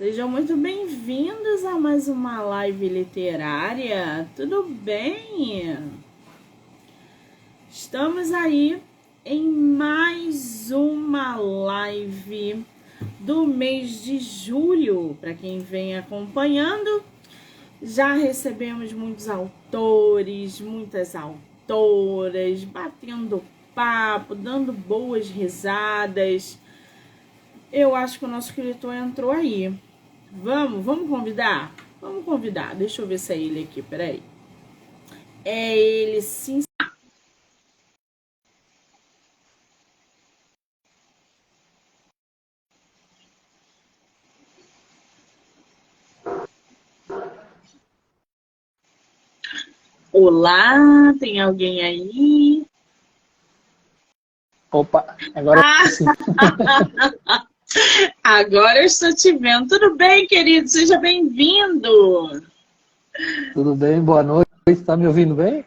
Sejam muito bem-vindos a mais uma live literária. Tudo bem? Estamos aí em mais uma live do mês de julho. Para quem vem acompanhando, já recebemos muitos autores, muitas autoras, batendo papo, dando boas risadas. Eu acho que o nosso escritor entrou aí. Vamos convidar? Vamos convidar. Deixa eu ver se é ele aqui, peraí. É ele, sim. Olá, tem alguém aí? Opa, agora sim. Agora eu estou te vendo. Tudo bem, querido? Seja bem-vindo. Tudo bem? Boa noite. Tá me ouvindo bem?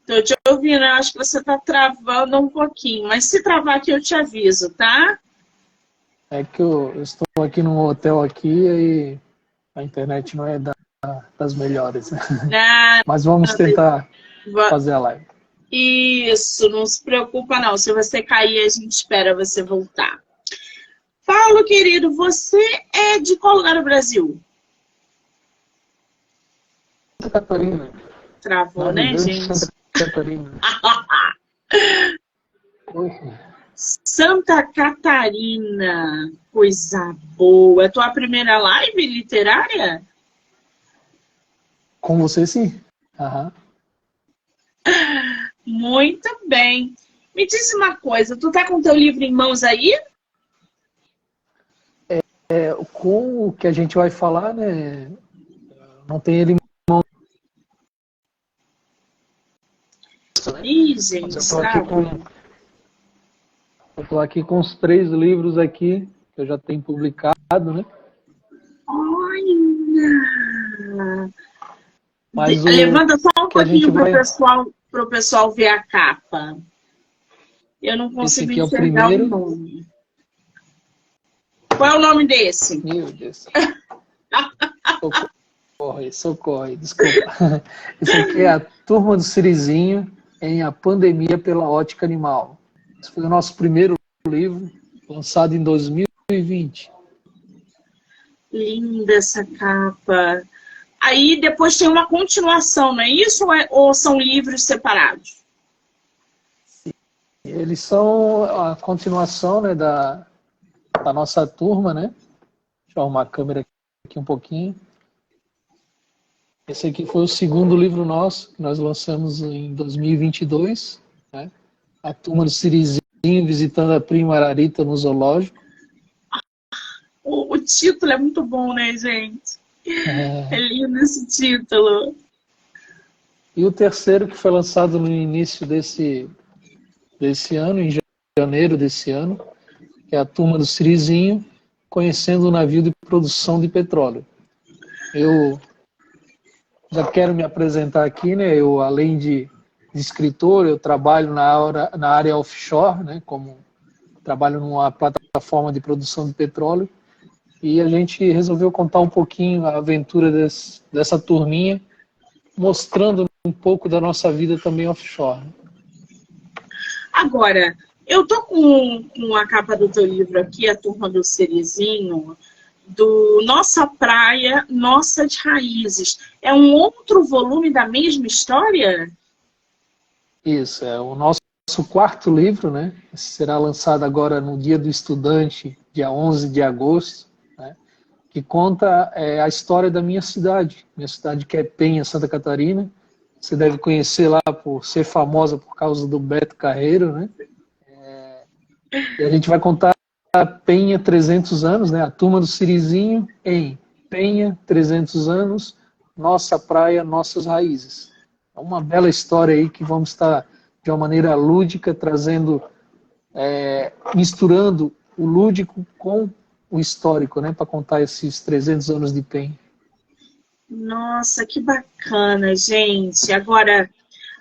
Estou te ouvindo. Eu acho que você está travando um pouquinho. Mas se travar aqui, eu te aviso, tá? É que eu estou aqui num hotel aqui e a internet não é das melhores. Ah, Mas vamos tentar fazer a live. Isso, não se preocupa não. Se você cair, a gente espera você voltar. Paulo, querido, você é de qual lugar do Brasil? Santa Catarina. Travou, né, Navegante gente? Santa Catarina. Santa Catarina, coisa boa. É tua primeira live literária? Com você, sim. Aham. Muito bem. Me diz uma coisa, tu tá com teu livro em mãos aí? Com o que a gente vai falar, né? Não tem ele em mãos, né? Ih, Mas gente, eu travou. tô aqui com os 3 livros aqui que eu já tenho publicado, né? Olha! Mas o Levanta só um que a gente pouquinho para vai... o pessoal ver a capa. Eu não Esse consigo aqui é o enxergar o primeiro. nome. Qual é o nome desse? Meu Deus. Socorre, desculpa. Esse aqui é a Turma do Sirizinho em A Pandemia pela Ótica Animal. Esse foi o nosso primeiro livro, lançado em 2020. Linda essa capa. Aí depois tem uma continuação, não é isso? Ou são livros separados? Eles são a continuação, né, da nossa turma, né? Deixa eu arrumar a câmera aqui um pouquinho. Esse aqui foi o segundo livro nosso, que nós lançamos em 2022, né? A Turma do Sirizinho visitando a prima Ararita no zoológico. O título é muito bom, né, gente? É É, lindo esse título. e o terceiro, que foi lançado no início desse ano, em janeiro desse ano, que é a Turma do Sirizinho, conhecendo o navio de produção de petróleo. Eu já quero me apresentar aqui, né? Eu, além de escritor, eu trabalho na área offshore, né? Como trabalho numa plataforma de produção de petróleo, e a gente resolveu contar um pouquinho a aventura dessa turminha, mostrando um pouco da nossa vida também offshore. Agora, eu tô com a capa do teu livro aqui, A Turma do Cerezinho, do Nossa Praia, Nossas Raízes. É um outro volume da mesma história? Isso, é o nosso quarto livro, né? Será lançado agora no Dia do Estudante, dia 11 de agosto, né? Que conta a história da minha cidade que é Penha, Santa Catarina. Você deve conhecer lá por ser famosa por causa do Beto Carreiro, né? E a gente vai contar a Penha 300 anos, né? A Turma do Sirizinho em Penha 300 anos, Nossa Praia, Nossas Raízes. É uma bela história aí que vamos estar de uma maneira lúdica trazendo, misturando o lúdico com o histórico, né? Para contar esses 300 anos de Penha. Nossa, que bacana, gente. Agora,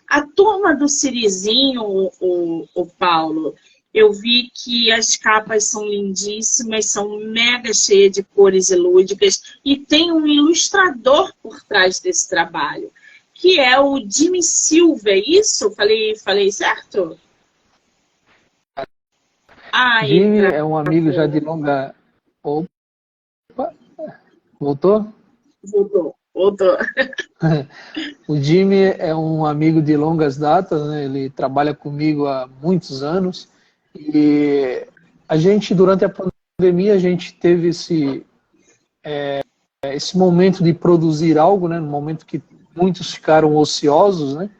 a Turma do Cirizinho, o Paulo, Eu vi que as capas são lindíssimas, são mega cheias de cores e lúdicas, e tem um ilustrador por trás desse trabalho, que é o Jimmy Silva, é isso? Falei certo? Ai, Jimmy é um amigo já de longa... Opa, voltou? voltou. O Jimmy é um amigo de longas datas, né? Ele trabalha comigo há muitos anos e a gente, durante a pandemia, a gente teve esse momento de produzir algo, né? No momento que muitos ficaram ociosos, né?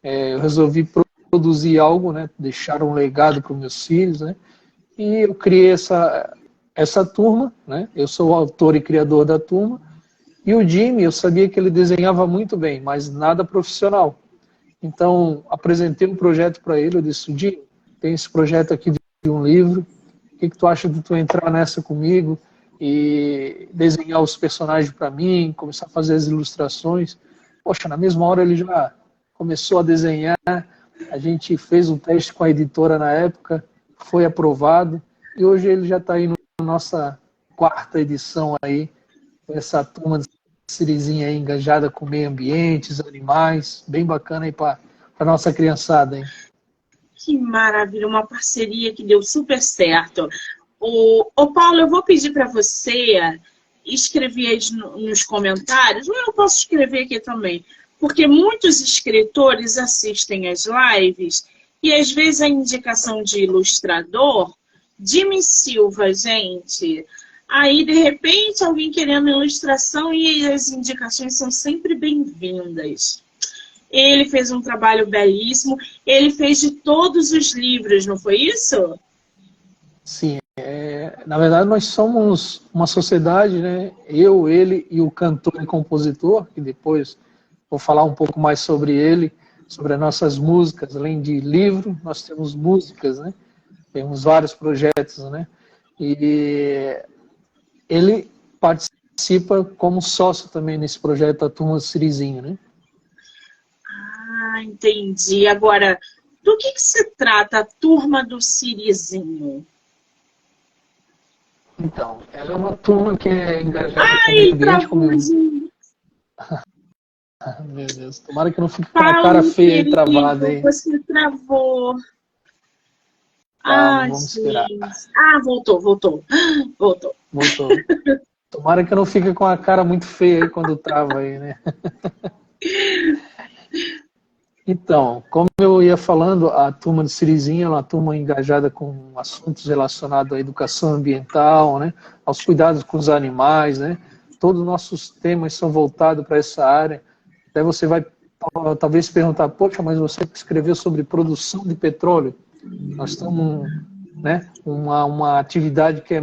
Eu resolvi produzir algo, né? Deixar um legado para os meus filhos, né? E eu criei essa turma, né? Eu sou o autor e criador da turma. E o Jimmy, eu sabia que ele desenhava muito bem, mas nada profissional. Então, apresentei um projeto para ele, eu disse, Jimmy, tem esse projeto aqui de um livro, o que tu acha de tu entrar nessa comigo e desenhar os personagens para mim, começar a fazer as ilustrações? Poxa, na mesma hora ele já começou a desenhar, a gente fez um teste com a editora na época, foi aprovado, e hoje ele já está aí na nossa quarta edição aí, essa turma de Sirizinha aí engajada com o meio ambiente, os animais, bem bacana aí para a nossa criançada, hein? Que maravilha, uma parceria que deu super certo. Ô Paulo, eu vou pedir para você escrever aí nos comentários, ou eu posso escrever aqui também, porque muitos escritores assistem às lives e às vezes a indicação de ilustrador, Jimmy Silva, gente. Aí, de repente, alguém querendo ilustração e as indicações são sempre bem-vindas. Ele fez um trabalho belíssimo. Ele fez de todos os livros, não foi isso? Sim. Na verdade, nós somos uma sociedade, né? Eu, ele e o cantor e compositor, que depois vou falar um pouco mais sobre ele, sobre as nossas músicas. Além de livro, nós temos músicas, né? Temos vários projetos, né? E ele participa como sócio também nesse projeto, a Turma Sirizinho, né? Ah, entendi. Agora, do que se trata a Turma do Sirizinho? Então, ela é uma turma que é engajada com o meio Ai, ambiente, como eu... travou. Meu Deus, tomara que eu não fique com a cara Paulo, feia e travada querido, aí. você travou. Calma, Ai, vamos esperar. gente. Ah, voltou. Voltou. Voltou. Tomara que eu não fique com a cara muito feia aí quando trava aí, né? Então, como eu ia falando, a turma de Sirizinha é uma turma engajada com assuntos relacionados à educação ambiental, né? Aos cuidados com os animais, né? Todos os nossos temas são voltados para essa área. Até você vai talvez perguntar, poxa, mas você escreveu sobre produção de petróleo. Nós estamos, né? Uma atividade que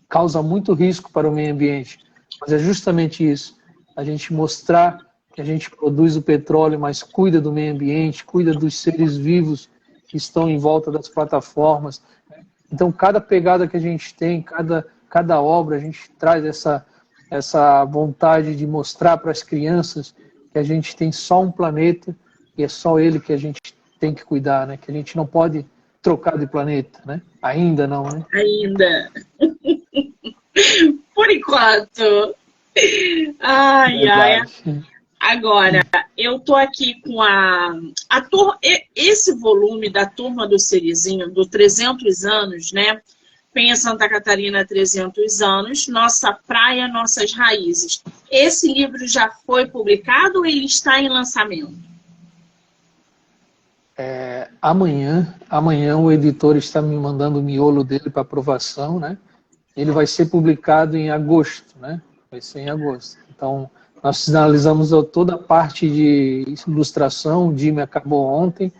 causa muito risco para o meio ambiente. Mas é justamente isso, a gente mostrar que a gente produz o petróleo, mas cuida do meio ambiente, cuida dos seres vivos que estão em volta das plataformas. Então, cada pegada que a gente tem, cada obra, a gente traz essa vontade de mostrar para as crianças que a gente tem só um planeta e é só ele que a gente tem que cuidar, né? Que a gente não pode trocar de planeta, né? Ainda não, né? Ainda. Por enquanto. Ai, ai. Verdade. Agora, eu tô aqui com esse volume da Turma do Serizinho, do 300 anos, né? Penha Santa Catarina 300 anos, Nossa Praia, Nossas Raízes. Esse livro já foi publicado ou ele está em lançamento? Amanhã o editor está me mandando o miolo dele para aprovação, né? Ele vai ser publicado em agosto, né? Vai ser em agosto. Então, nós finalizamos toda a parte de ilustração, o Jimmy acabou ontem,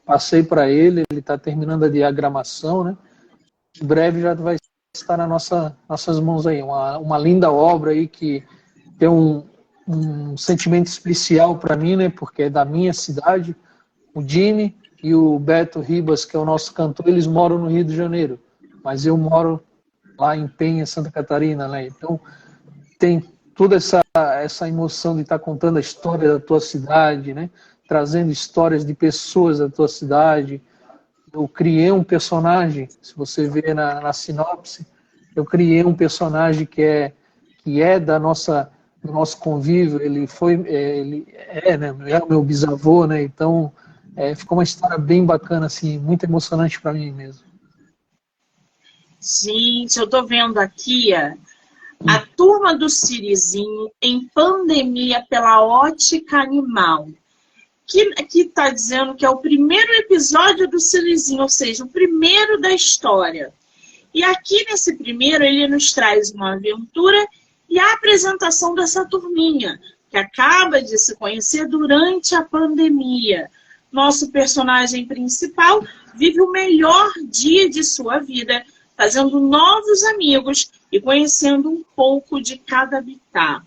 passei para ele, ele está terminando a diagramação, né? Em breve já vai estar nas nossas mãos aí, uma linda obra aí que tem um sentimento especial para mim, né? Porque é da minha cidade. O Jimmy e o Beto Ribas, que é o nosso cantor, eles moram no Rio de Janeiro, mas eu moro lá em Penha, Santa Catarina, né? Então tem toda essa emoção de estar contando a história da tua cidade, né? Trazendo histórias de pessoas da tua cidade. eu criei um personagem, se você ver na sinopse, eu criei um personagem que é do nosso convívio, ele é, né, é o meu bisavô, né, então ficou uma história bem bacana, assim, muito emocionante para mim mesmo. Gente, eu tô vendo aqui a turma do Sirizinho em pandemia pela ótica animal. Que está dizendo que é o primeiro episódio do Sirizinho, ou seja, o primeiro da história. E aqui nesse primeiro ele nos traz uma aventura e a apresentação dessa turminha, que acaba de se conhecer durante a pandemia. Nosso personagem principal vive o melhor dia de sua vida, fazendo novos amigos e conhecendo um pouco de cada habitat.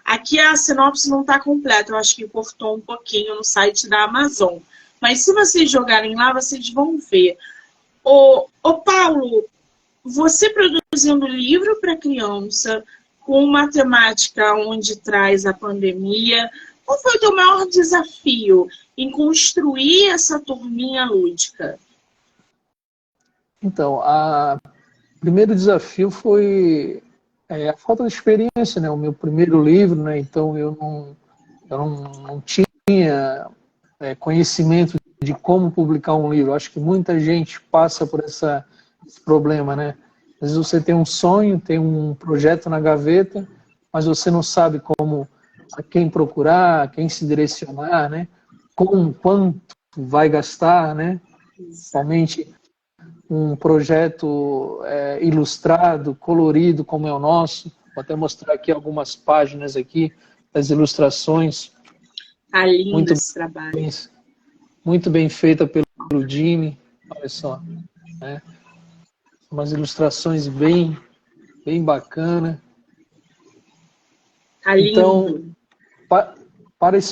Aqui a sinopse não está completa, eu acho que cortou um pouquinho no site da Amazon. Mas se vocês jogarem lá, vocês vão ver. Ô Paulo, você produzindo livro para criança, com uma temática onde traz a pandemia, qual foi o teu maior desafio em construir essa turminha lúdica? Então, o primeiro desafio foi a falta de experiência, né? O meu primeiro livro, né? Então eu não tinha conhecimento de como publicar um livro. Acho que muita gente passa por esse problema, né? Às vezes você tem um sonho, tem um projeto na gaveta, mas você não sabe a quem procurar, a quem se direcionar, né? Quanto vai gastar, né? Somente um projeto ilustrado, colorido, como é o nosso. Vou até mostrar aqui algumas páginas aqui das ilustrações. Tá lindo esse trabalho. Muito bem feita pelo Jimmy, olha só. Né? Umas ilustrações bem bacana. Tá lindo. Então, para esse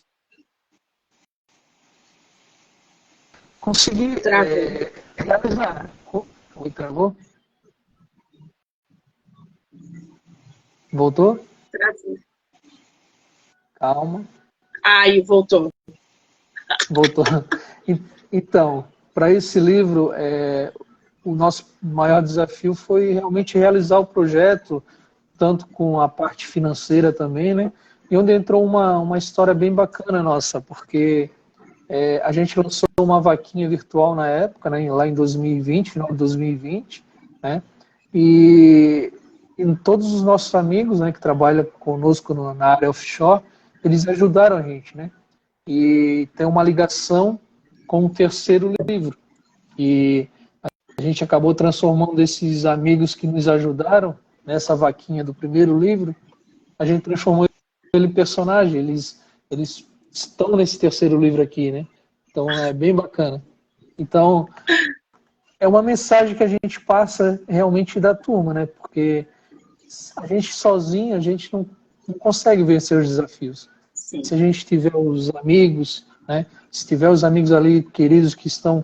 conseguir realizar. Oi, travou? Voltou? Travou. Calma. Aí, voltou. Voltou. Então, para esse livro, o nosso maior desafio foi realmente realizar o projeto, tanto com a parte financeira também, né? E onde entrou uma história bem bacana nossa, porque a gente lançou uma vaquinha virtual na época, né, lá em 2020, final de 2020, né? E todos os nossos amigos, né, que trabalham conosco na área offshore, eles ajudaram a gente, né? E tem uma ligação com o terceiro livro. E a gente acabou transformando esses amigos que nos ajudaram nessa vaquinha do primeiro livro, a gente transformou ele em personagem. Eles estão nesse terceiro livro aqui, né? Então é bem bacana. Então é uma mensagem que a gente passa realmente da turma, né? Porque a gente sozinho, a gente não consegue vencer os desafios. Sim. Se a gente tiver os amigos, né? Se tiver os amigos ali queridos que estão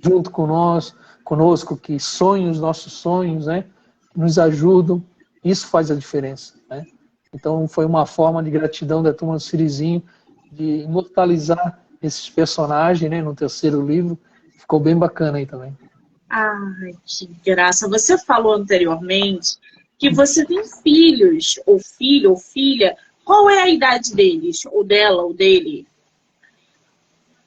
junto conosco, que sonham os nossos sonhos, né? Que nos ajudam, isso faz a diferença, né? Então foi uma forma de gratidão da turma do Sirizinho de imortalizar esses personagens, né, no terceiro livro. Ficou bem bacana aí também. Ai, que graça. Você falou anteriormente que você tem filhos, ou filho, ou filha. Qual é a idade deles? Ou dela, ou dele?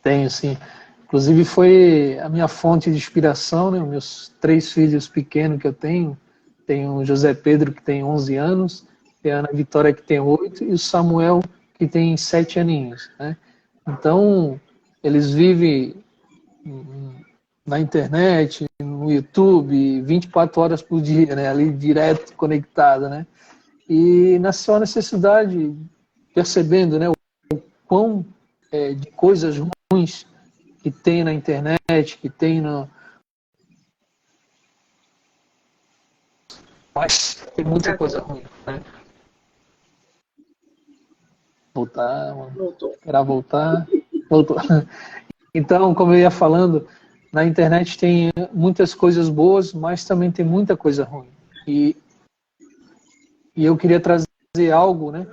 Tenho, sim. Inclusive foi a minha fonte de inspiração, né? Os meus 3 filhos pequenos que eu tenho. Tenho o José Pedro, que tem 11 anos, tem a Ana Vitória, que tem 8, e o Samuel, que tem 7 aninhos, né? Então, eles vivem na internet, no YouTube, 24 horas por dia, né? Ali direto, conectado, né? E nasceu a necessidade, percebendo, né, o quão de coisas ruins que tem na internet, que tem mas tem muita coisa ruim, né? Voltar, Voltou. esperar voltar. Voltou. Então, como eu ia falando, na internet tem muitas coisas boas, mas também tem muita coisa ruim. E eu queria trazer algo, né,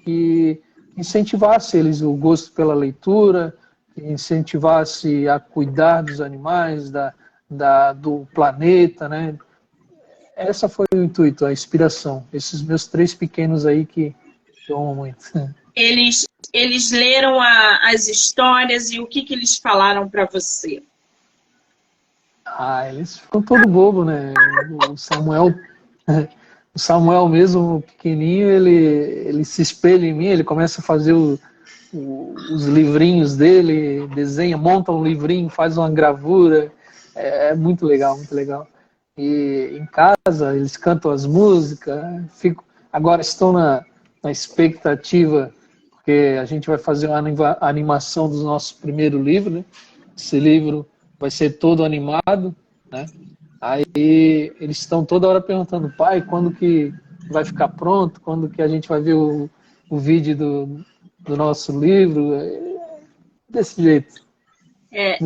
que incentivasse eles o gosto pela leitura, que incentivasse a cuidar dos animais, do planeta, né? Essa foi o intuito, a inspiração. Esses meus 3 pequenos aí que eu amo muito. Eles leram as histórias e o que eles falaram para você? Eles ficam todo bobo, né? O Samuel, o Samuel mesmo, pequenininho, ele se espelha em mim, ele começa a fazer os livrinhos dele, desenha, monta um livrinho, faz uma gravura. É muito legal, muito legal. E em casa eles cantam as músicas. Agora estão na expectativa, porque a gente vai fazer uma animação do nosso primeiro livro, né? Esse livro vai ser todo animado, né? Aí eles estão toda hora perguntando: pai, quando que vai ficar pronto? Quando que a gente vai ver o vídeo do nosso livro? Desse jeito. É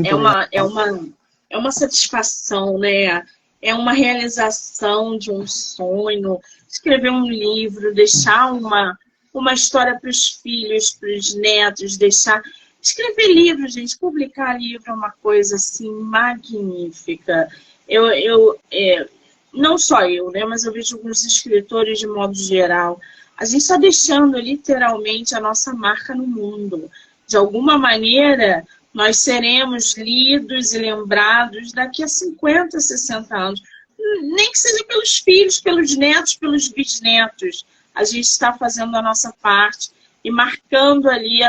uma satisfação, né? É uma realização de um sonho. Escrever um livro, deixar uma história para os filhos, para os netos, escrever livro, gente, publicar livro é uma coisa assim magnífica. Não só eu, né? Mas eu vejo alguns escritores de modo geral. A gente está deixando literalmente a nossa marca no mundo. De alguma maneira, nós seremos lidos e lembrados daqui a 50, 60 anos. Nem que seja pelos filhos, pelos netos, pelos bisnetos. A gente está fazendo a nossa parte e marcando ali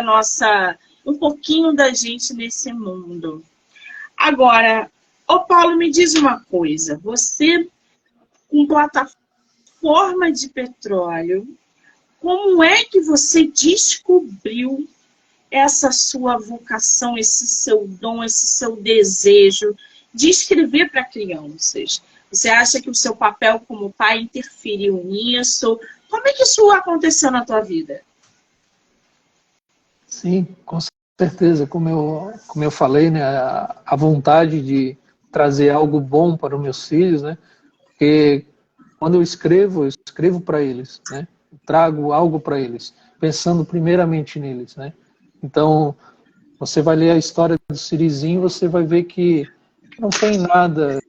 um pouquinho da gente nesse mundo. Agora, Paulo, me diz uma coisa. Você, com plataforma de petróleo, como é que você descobriu essa sua vocação, esse seu dom, esse seu desejo de escrever para crianças? Você acha que o seu papel como pai interferiu nisso? Como é que isso aconteceu na tua vida? Sim, com certeza. Como eu falei, né, a vontade de trazer algo bom para os meus filhos, né? Porque quando eu escrevo para eles, né? Trago algo para eles, pensando primeiramente neles, né? Então, você vai ler a história do Sirizinho, você vai ver que não tem nada,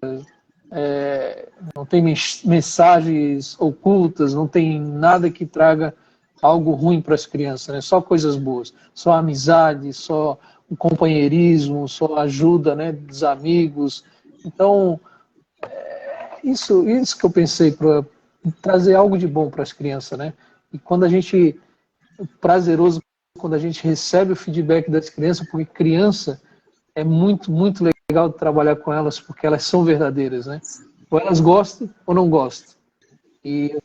não tem mensagens ocultas, não tem nada que traga algo ruim para as crianças, né? Só coisas boas, só amizade, só o companheirismo, só ajuda, né, dos amigos. Então, isso que eu pensei para trazer algo de bom para as crianças, né? E prazeroso quando a gente recebe o feedback das crianças, porque criança é muito, muito legal de trabalhar com elas, porque elas são verdadeiras, né? Ou elas gostam ou não gostam. E eu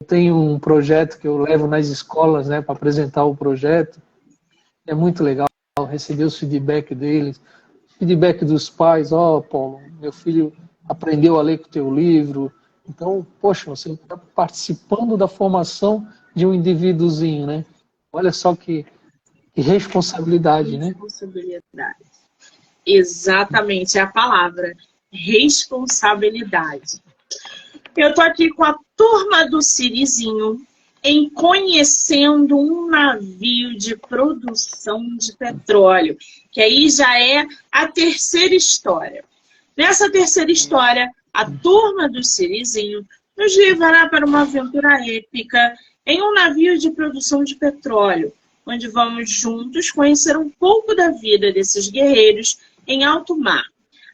tenho um projeto que eu levo nas escolas, né, para apresentar o projeto. É muito legal receber os feedback deles, feedback dos pais. Paulo, meu filho aprendeu a ler com o teu livro. Então, poxa, você está participando da formação de um indivíduozinho, né? Olha só que responsabilidade, né? Responsabilidade. Exatamente, é a palavra. Responsabilidade. Eu estou aqui com a turma do Sirizinho em Conhecendo um Navio de Produção de Petróleo, que aí já é a terceira história. Nessa terceira história, a turma do Sirizinho nos levará para uma aventura épica em um navio de produção de petróleo, onde vamos juntos conhecer um pouco da vida desses guerreiros em alto mar.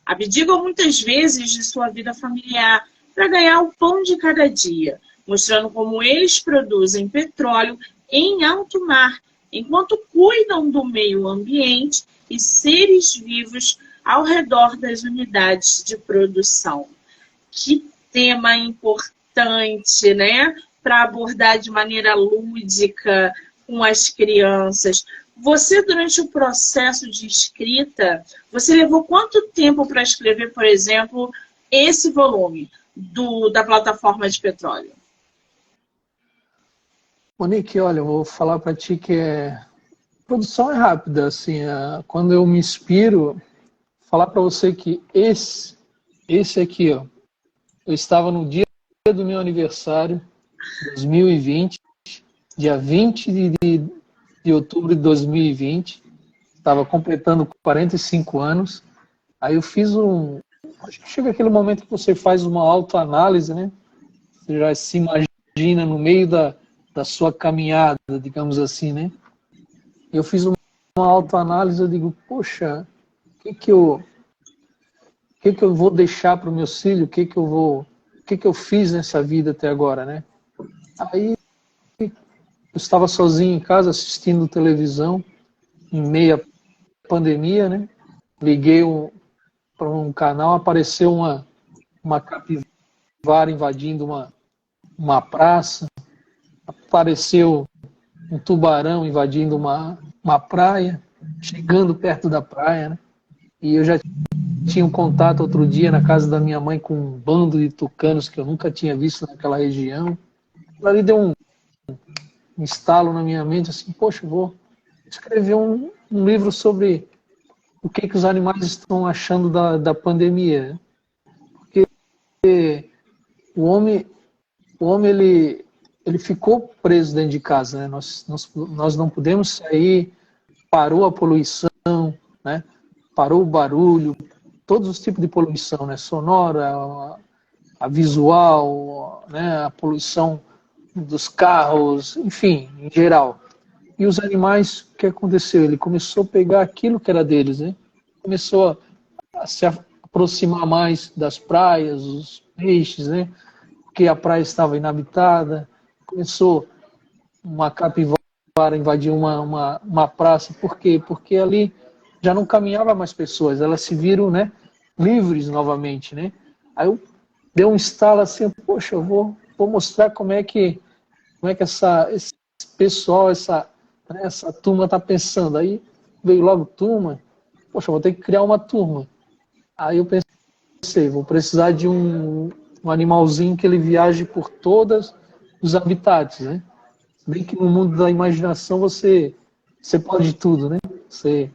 Abdicam muitas vezes de sua vida familiar para ganhar o pão de cada dia, mostrando como eles produzem petróleo em alto mar, enquanto cuidam do meio ambiente e seres vivos ao redor das unidades de produção. Que tema importante, né? Para abordar de maneira lúdica com as crianças. Você, durante o processo de escrita, você levou quanto tempo para escrever, por exemplo, esse volume da plataforma de petróleo? Monique, olha, eu vou falar para ti que produção é rápida, assim, quando eu me inspiro, falar para você que esse aqui, ó, eu estava no dia do meu aniversário, 2020, dia 20 de outubro de 2020, estava completando 45 anos, aí eu fiz Acho que chega aquele momento que você faz uma autoanálise, né? Você já se imagina no meio da sua caminhada, digamos assim, né? Eu fiz uma autoanálise, eu digo, poxa, o que eu vou deixar para o meu filho? O que eu fiz nessa vida até agora, né? Aí eu estava sozinho em casa assistindo televisão, em meia pandemia, né? Liguei para um canal, apareceu uma capivara invadindo uma praça, apareceu um tubarão invadindo uma praia, chegando perto da praia, né? E eu já tinha um contato outro dia na casa da minha mãe com um bando de tucanos que eu nunca tinha visto naquela região. Ali deu um estalo na minha mente, assim, poxa, vou escrever um livro sobre o que os animais estão achando da pandemia. Porque o homem ele ficou preso dentro de casa, né? Nós não podemos sair, parou a poluição, né? Parou o barulho, todos os tipos de poluição, né? Sonora, a visual, né? A poluição dos carros, enfim, em geral. E os animais, o que aconteceu? Ele começou a pegar aquilo que era deles, né? Começou a se aproximar mais das praias, os peixes, né? Porque a praia estava inabitada. Começou uma capivara invadir uma praça. Por quê? Porque ali já não caminhava mais pessoas, elas se viram, né, livres novamente, né? Aí eu dei um estalo assim, poxa, eu vou mostrar como é que esse pessoal, essa turma está pensando. Aí veio logo turma, poxa, eu vou ter que criar uma turma. Aí eu pensei, vou precisar de um animalzinho que ele viaje por todos os habitats, né? Bem que no mundo da imaginação você pode tudo, né? Você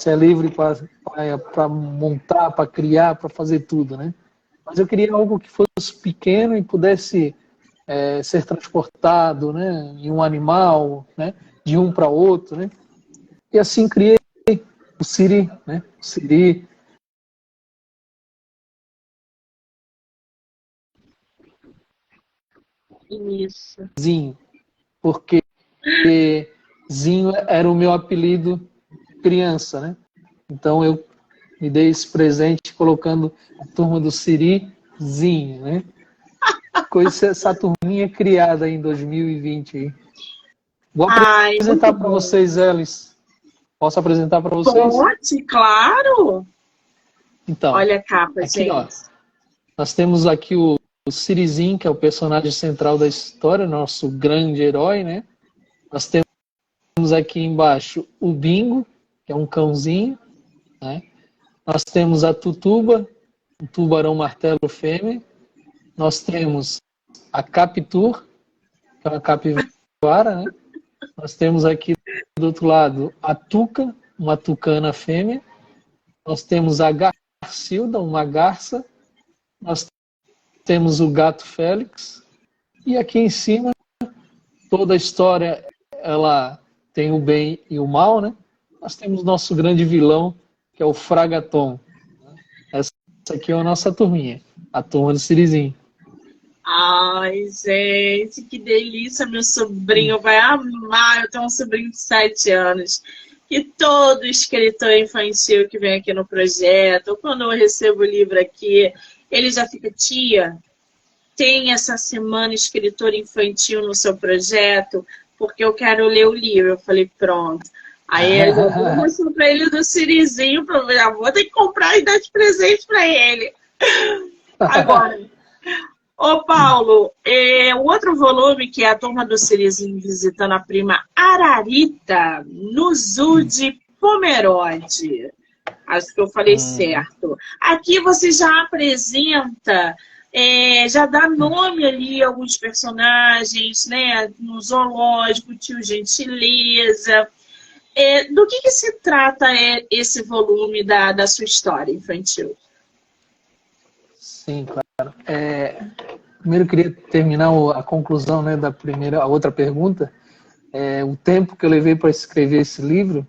é livre para montar, para criar, para fazer tudo, né? Mas eu queria algo que fosse pequeno e pudesse ser transportado, né, em um animal, né, de um para outro, né? E assim criei o Siri, né? O Siri. Isso. Zinho, porque Zinho era o meu apelido criança, né? Então eu me dei esse presente colocando a turma do Sirizinho, né? Coisa essa turminha criada em 2020 aí. Vou Ai, apresentar muito para bom. vocês, Elis. Posso apresentar para vocês? Pode, claro. Então, Olha a capa, aqui, ó, gente. nós temos aqui o Sirizinho, que é o personagem central da história, nosso grande herói, né? Nós temos aqui embaixo o Bingo, que é um cãozinho, né? Nós temos a Tutuba, um tubarão martelo fêmea. Nós temos a Capitur, que é uma capivara, né? Nós temos aqui do outro lado a Tuca, uma tucana fêmea. Nós temos a Garcilda, uma garça. Nós temos o gato Félix. E aqui em cima, toda a história, ela tem o bem e o mal, né? Nós temos nosso grande vilão, que é o Fragaton. Essa aqui é a nossa turminha, a turma do Sirizinho. Ai, gente, que delícia. Meu sobrinho vai amar. Eu tenho um sobrinho de 7 anos. E todo escritor infantil que vem aqui no projeto, quando eu recebo o livro aqui, ele já fica, tia, tem essa semana escritor infantil no seu projeto, porque eu quero ler o livro. Eu falei, pronto. Aí eu vou mostrar para ele do Sirizinho, já vou ter que comprar e dar de presente para ele. Agora, ô Paulo, o outro volume, que é a Turma do Sirizinho visitando a prima Ararita, no Zoo de Pomerode. Acho que eu falei certo. Aqui você já apresenta, já dá nome ali a alguns personagens, né? No zoológico, tio Gentileza. Do que se trata esse volume da sua história infantil? Sim, claro. Primeiro eu queria terminar a conclusão, né, a outra pergunta. O tempo que eu levei para escrever esse livro,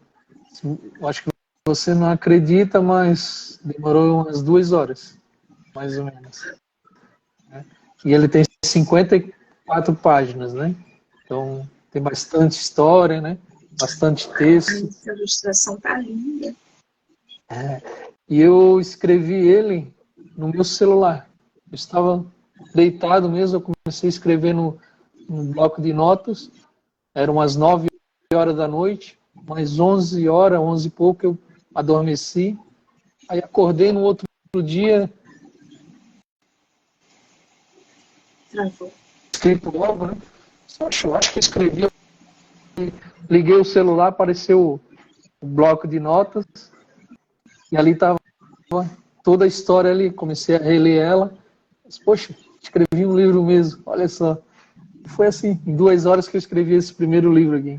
eu acho que você não acredita, mas demorou umas 2 horas. mais ou menos. Né? E ele tem 54 páginas, né? Então, tem bastante história, né? Bastante texto. Essa ilustração tá linda. E eu escrevi ele no meu celular. Eu estava deitado mesmo, eu comecei a escrever no bloco de notas. Eram umas 9 horas da noite, mais 11 horas, 11 e pouco, eu adormeci. Aí acordei no outro dia, Travou. escrito logo, né? Poxa, eu acho que escrevi. Liguei o celular, apareceu o bloco de notas, e ali estava toda a história ali. Comecei a reler ela. Mas, poxa, escrevi um livro mesmo, olha só. Foi assim, em 2 horas que eu escrevi esse primeiro livro aqui.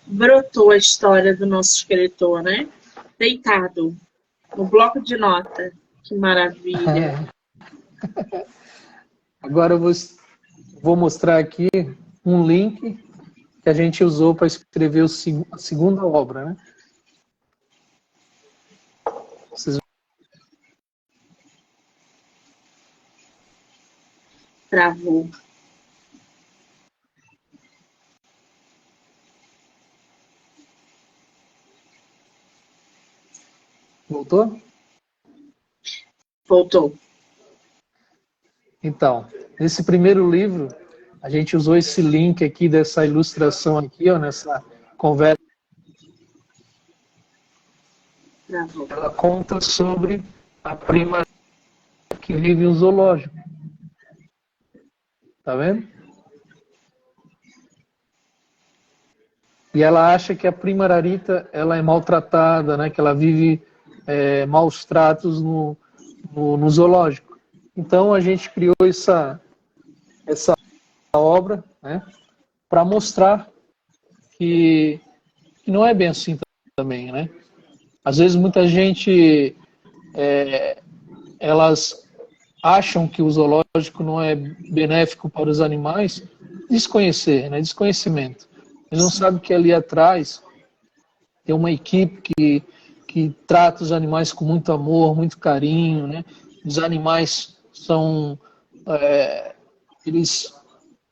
Brotou a história do nosso escritor, né? Deitado, no bloco de nota. Que maravilha. Agora eu vou mostrar aqui um link que a gente usou para escrever a segunda obra, né? Vocês... Travou. Voltou? Voltou. Então, nesse primeiro livro, a gente usou esse link aqui dessa ilustração aqui, ó, nessa conversa. Travou. Ela conta sobre a prima que vive em um zoológico. Tá vendo? E ela acha que a prima Ararita ela é maltratada, né? Que ela vive maus tratos no zoológico. Então a gente criou essa obra, né? Para mostrar que não é bem assim também, né? Às vezes muita gente elas acham que o zoológico não é benéfico para os animais, desconhecer, né? Desconhecimento. Eles não sabem que ali atrás tem uma equipe que trata os animais com muito amor, muito carinho, né? Os animais eles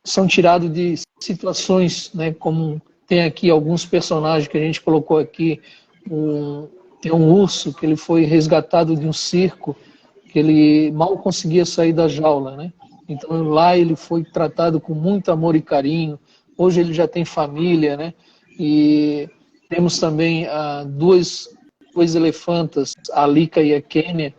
são tirados de situações, né? Como tem aqui alguns personagens que a gente colocou aqui, tem um urso que ele foi resgatado de um circo, que ele mal conseguia sair da jaula, né? Então lá ele foi tratado com muito amor e carinho. Hoje ele já tem família, né? E temos também duas elefantas, a Lika e a Kênia,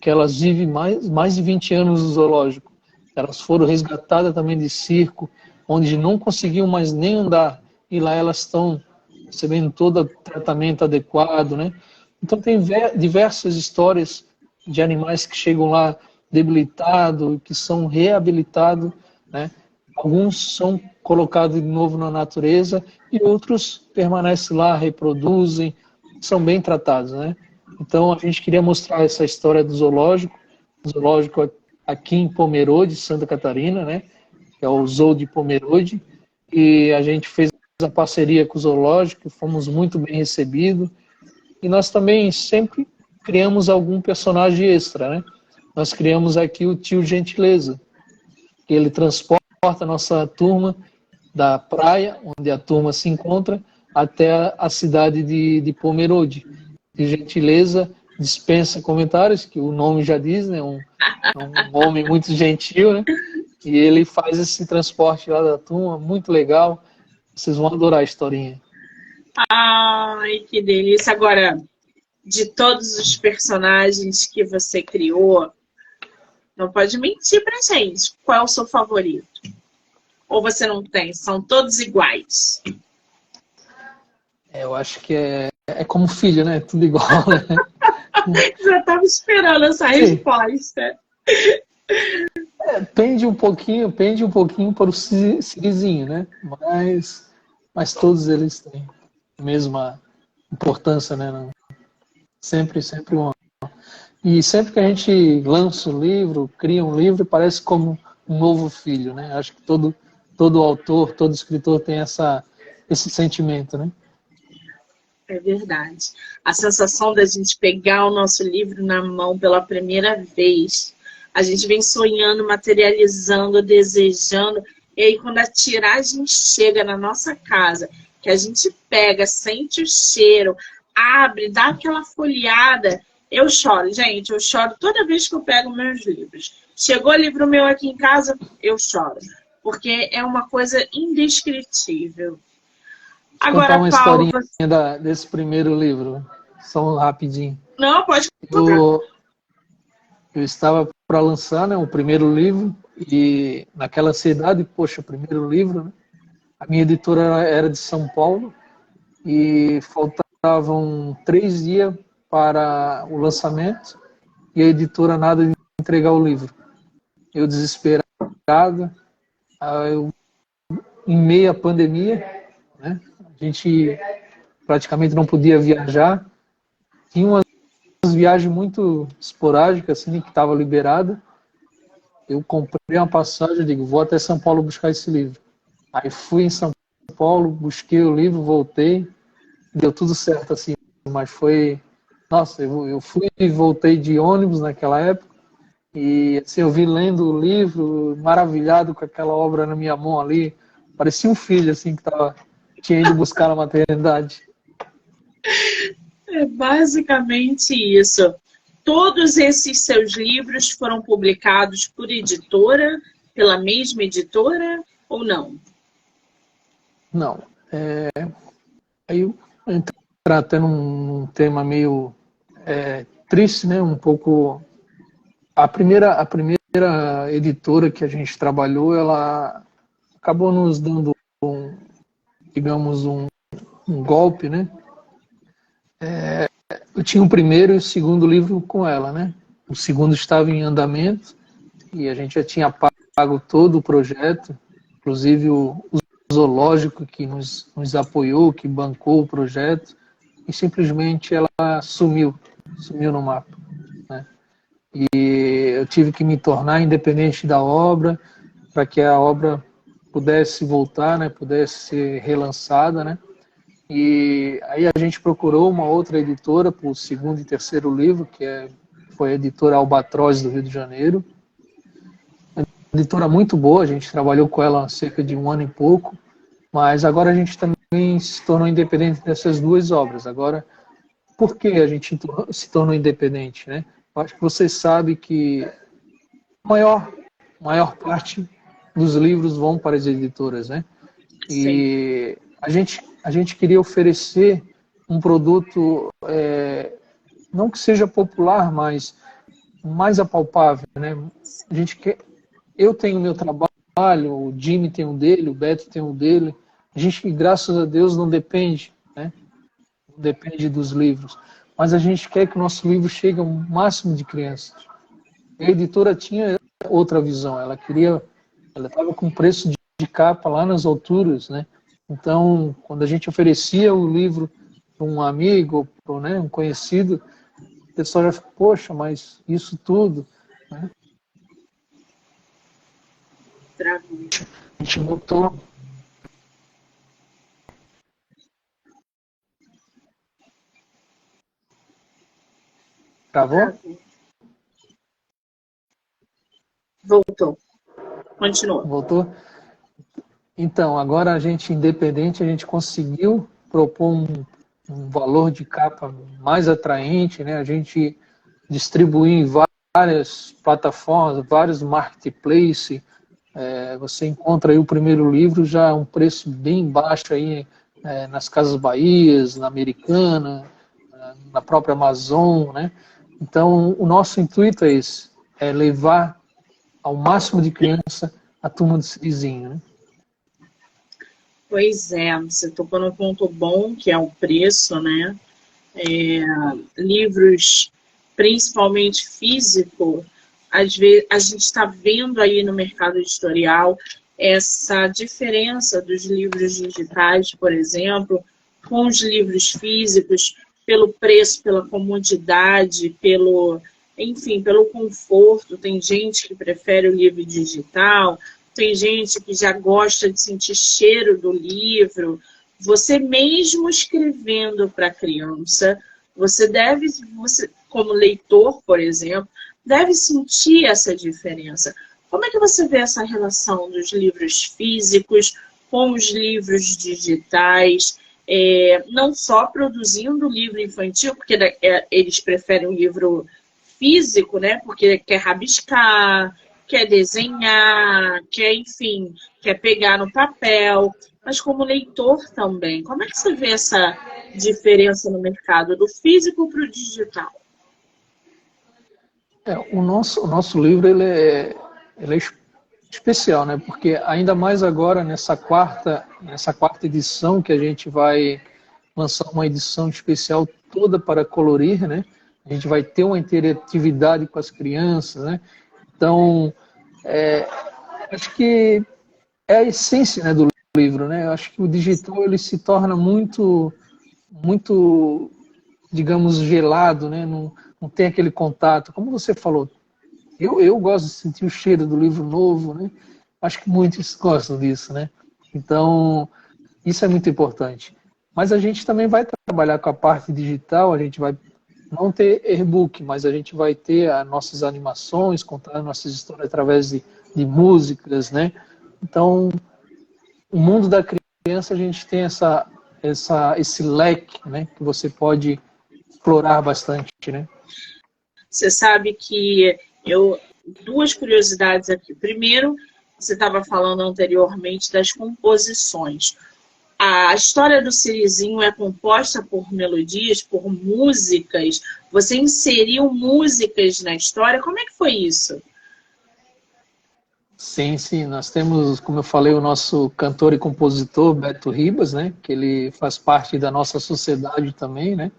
que elas vivem mais de 20 anos no zoológico. Elas foram resgatadas também de circo, onde não conseguiam mais nem andar. E lá elas estão recebendo todo o tratamento adequado, né? Então tem diversas histórias de animais que chegam lá debilitados, que são reabilitados, né? Alguns são colocados de novo na natureza e outros permanecem lá, reproduzem, são bem tratados, né? Então a gente queria mostrar essa história do zoológico aqui em Pomerode, Santa Catarina, né? Que é o Zoo de Pomerode, e a gente fez a parceria com o zoológico, fomos muito bem recebidos, e nós também sempre criamos algum personagem extra, né? Nós criamos aqui o Tio Gentileza, que ele transporta a nossa turma da praia, onde a turma se encontra, até a cidade de Pomerode. De Gentileza dispensa comentários, que o nome já diz, né? Um homem muito gentil, né? E ele faz esse transporte lá da turma, muito legal. Vocês vão adorar a historinha. Ai, que delícia. Agora, de todos os personagens que você criou, não pode mentir pra gente. Qual é o seu favorito? Ou você não tem? São todos iguais? Eu acho que é como filho, né? Tudo igual, né? Já estava esperando essa resposta. Pende um pouquinho para o Sirizinho, né? Mas todos eles têm a mesma importância, né? Sempre uma. E sempre que a gente lança um livro, cria um livro, parece como um novo filho, né? Acho que todo autor, todo escritor tem esse sentimento, né? É verdade. A sensação da gente pegar o nosso livro na mão pela primeira vez. A gente vem sonhando, materializando, desejando. E aí, quando a tiragem chega na nossa casa, que a gente pega, sente o cheiro, abre, dá aquela folheada, eu choro. Gente, eu choro toda vez que eu pego meus livros. Chegou livro meu aqui em casa, eu choro. Porque é uma coisa indescritível. Vou contar Agora, uma Paulo, historinha desse primeiro livro, só rapidinho. não, pode contar. Eu estava para lançar, né, o primeiro livro, e naquela cidade, poxa, o primeiro livro, né? A minha editora era de São Paulo, e faltavam 3 dias para o lançamento, e a editora nada de entregar o livro. Eu desesperado, eu, em meio à pandemia, né, a gente praticamente não podia viajar, tinha umas viagens muito esporádicas, assim, que estava liberada. Eu comprei uma passagem, digo, vou até São Paulo buscar esse livro. Aí fui em São Paulo, busquei o livro, voltei, deu tudo certo, assim, mas foi... Nossa, eu fui e voltei de ônibus naquela época, e assim, eu vi lendo o livro, maravilhado com aquela obra na minha mão ali, parecia um filho, assim, tinha ido buscar na maternidade. É basicamente isso. Todos esses seus livros foram publicados por editora, pela mesma editora ou não? Não. Aí eu entrar até num tema meio triste, né? Um pouco. A primeira editora que a gente trabalhou, ela acabou nos dando, digamos, um golpe, né? Eu tinha o primeiro e o segundo livro com ela, né? O segundo estava em andamento e a gente já tinha pago todo o projeto, inclusive o zoológico que nos apoiou, que bancou o projeto, e simplesmente ela sumiu no mapa, né? E eu tive que me tornar independente da obra para que a obra pudesse voltar, né? Pudesse ser relançada, né? E aí a gente procurou uma outra editora para o segundo e terceiro livro, foi a editora Albatroz do Rio de Janeiro. Uma editora muito boa, a gente trabalhou com ela há cerca de 1 ano e pouco, mas agora a gente também se tornou independente dessas 2 obras. Agora, por que a gente se tornou independente, né? Eu acho que você sabe que a maior parte dos livros vão para as editoras, né? Sim. E a gente queria oferecer um produto, não que seja popular, mas mais apalpável, né? A gente eu tenho o meu trabalho, o Jimmy tem o dele, o Beto tem o dele. A gente, graças a Deus, não depende, né? Não depende dos livros. Mas a gente quer que o nosso livro chegue ao máximo de crianças. A editora tinha outra visão, ela estava com preço de capa lá nas alturas, né? Então, quando a gente oferecia o livro para um amigo, para, né, um conhecido, o pessoal já ficou, poxa, mas isso tudo, né? A gente botou. Travou? Voltou. Continua. Voltou? Então, agora a gente, independente, a gente conseguiu propor um valor de capa mais atraente, né? A gente distribuiu em várias plataformas, vários marketplaces. Você encontra aí o primeiro livro já a um preço bem baixo aí, nas Casas Bahias, na Americana, na própria Amazon, né? Então, o nosso intuito é esse, é levar ao máximo de criança a Turma do Cirizinho, né? Pois é, você tocou num ponto bom, que é o preço, né? Livros, principalmente físico, às vezes a gente está vendo aí no mercado editorial essa diferença dos livros digitais, por exemplo, com os livros físicos, pelo preço, pela comodidade, enfim, pelo conforto. Tem gente que prefere o livro digital, tem gente que já gosta de sentir cheiro do livro, você mesmo escrevendo para a criança, você, como leitor, por exemplo, deve sentir essa diferença. Como é que você vê essa relação dos livros físicos com os livros digitais? Não só produzindo livro infantil, porque eles preferem o livro físico, né? Porque quer rabiscar, quer desenhar, quer, enfim, quer pegar no papel, mas como leitor também. Como é que você vê essa diferença no mercado do físico para o digital? O nosso livro ele é especial, né? Porque ainda mais agora nessa quarta edição que a gente vai lançar uma edição especial toda para colorir, né? A gente vai ter uma interatividade com as crianças, né? Então, acho que é a essência, né, do livro, né? Eu acho que o digital ele se torna muito, digamos, gelado, né? Não tem aquele contato. Como você falou, eu gosto de sentir o cheiro do livro novo, né? Acho que muitos gostam disso, né? Então, isso é muito importante. Mas a gente também vai trabalhar com a parte digital, a gente vai não ter e-book, mas a gente vai ter as nossas animações, contar nossas histórias através de músicas, né? Então, o mundo da criança, a gente tem esse leque, né? Que você pode explorar bastante, né? Você sabe que duas curiosidades aqui. Primeiro, você estava falando anteriormente das composições. A história do Sirizinho é composta por melodias, por músicas. Você inseriu músicas na história. Como é que foi isso? Sim, sim. Nós temos, como eu falei, o nosso cantor e compositor, Beto Ribas, né? Que ele faz parte da nossa sociedade também, né?